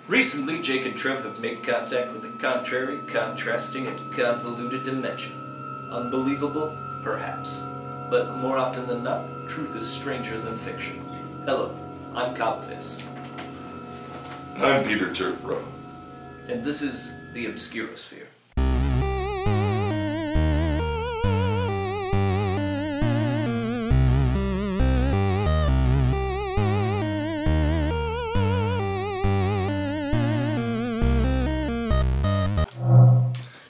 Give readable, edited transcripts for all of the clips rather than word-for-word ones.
Recently, Jake and Trev have made contact with a contrary, contrasting, and convoluted dimension. Unbelievable? Perhaps. But more often than not, truth is stranger than fiction. Hello, I'm Copvis. And I'm Peter Tervro. And this is the Obscurasphere.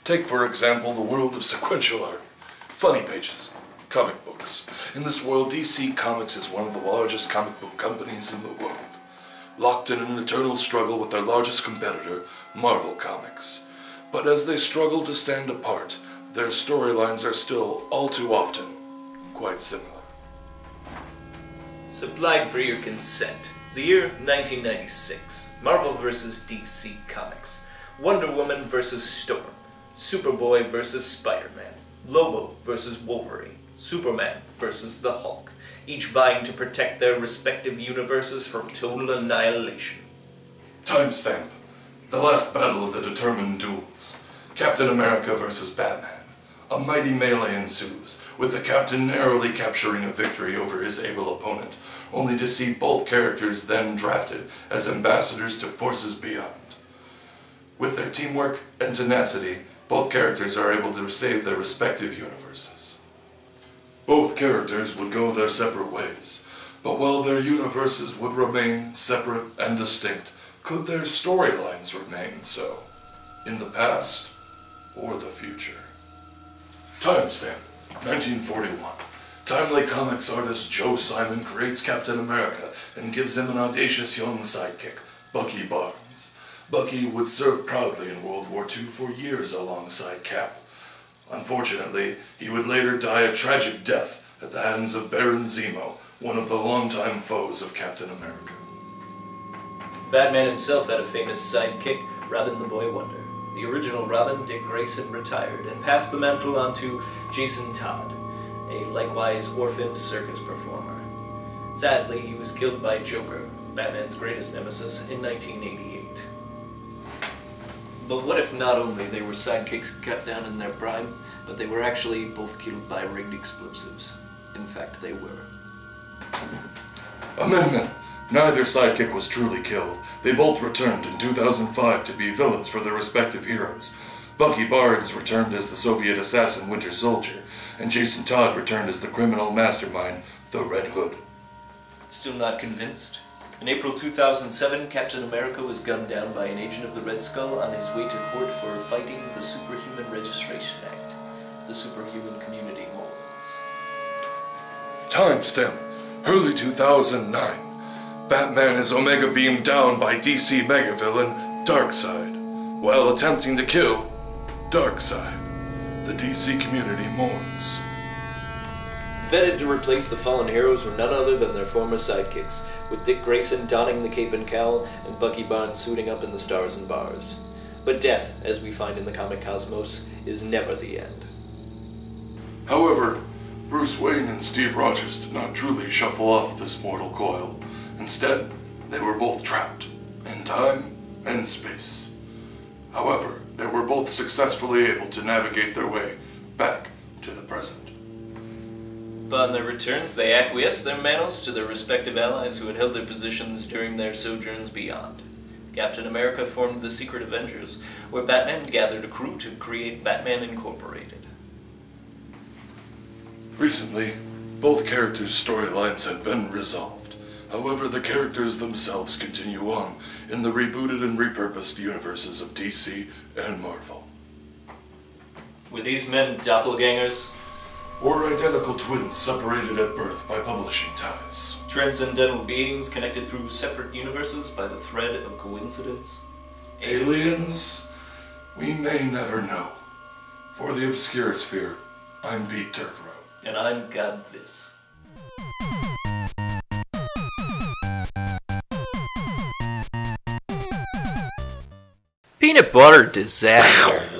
Take, for example, the world of sequential art, funny pages, comic books. In this world, DC Comics is one of the largest comic book companies in the world, locked in an eternal struggle with their largest competitor, Marvel Comics. But as they struggle to stand apart, their storylines are still, all too often, quite similar. Supplied for your consent. The year 1996. Marvel vs. DC Comics. Wonder Woman vs. Storm. Superboy vs. Spider-Man, Lobo vs. Wolverine, Superman vs. the Hulk, each vying to protect their respective universes from total annihilation. Timestamp. The last battle of the determined duels. Captain America vs. Batman. A mighty melee ensues, with the Captain narrowly capturing a victory over his able opponent, only to see both characters then drafted as ambassadors to forces beyond. With their teamwork and tenacity, both characters are able to save their respective universes. Both characters would go their separate ways, but while their universes would remain separate and distinct, could their storylines remain so? In the past or the future? Timestamp, 1941. Timely Comics artist Joe Simon creates Captain America and gives him an audacious young sidekick, Bucky Barnes. Bucky would serve proudly in World War II for years alongside Cap. Unfortunately, he would later die a tragic death at the hands of Baron Zemo, one of the longtime foes of Captain America. Batman himself had a famous sidekick, Robin the Boy Wonder. The original Robin, Dick Grayson, retired and passed the mantle on to Jason Todd, a likewise orphaned circus performer. Sadly, he was killed by Joker, Batman's greatest nemesis, in 1988. But what if not only they were sidekicks cut down in their prime, but they were actually both killed by rigged explosives? In fact, they were. Amendment. Neither sidekick was truly killed. They both returned in 2005 to be villains for their respective heroes. Bucky Barnes returned as the Soviet assassin Winter Soldier, and Jason Todd returned as the criminal mastermind, the Red Hood. Still not convinced? In April 2007, Captain America was gunned down by an agent of the Red Skull on his way to court for fighting the Superhuman Registration Act. The superhuman community mourns. Timestamp, early 2009. Batman is Omega beamed down by DC megavillain Darkseid, while attempting to kill Darkseid. The DC community mourns. Vetted to replace the fallen heroes were none other than their former sidekicks, with Dick Grayson donning the cape and cowl and Bucky Barnes suiting up in the stars and bars. But death, as we find in the comic cosmos, is never the end. However, Bruce Wayne and Steve Rogers did not truly shuffle off this mortal coil. Instead, they were both trapped in time and space. However, they were both successfully able to navigate their way back to the present. Upon their returns, they acquiesced their manos to their respective allies who had held their positions during their sojourns beyond. Captain America formed the Secret Avengers, where Batman gathered a crew to create Batman Incorporated. Recently, both characters' storylines have been resolved. However, the characters themselves continue on in the rebooted and repurposed universes of DC and Marvel. Were these men doppelgangers? Or identical twins separated at birth by publishing ties. Transcendental beings connected through separate universes by the thread of coincidence? Aliens? We may never know. For the Obscurasphere, I'm Pete Tervro. And I'm Godvis. Peanut butter disaster.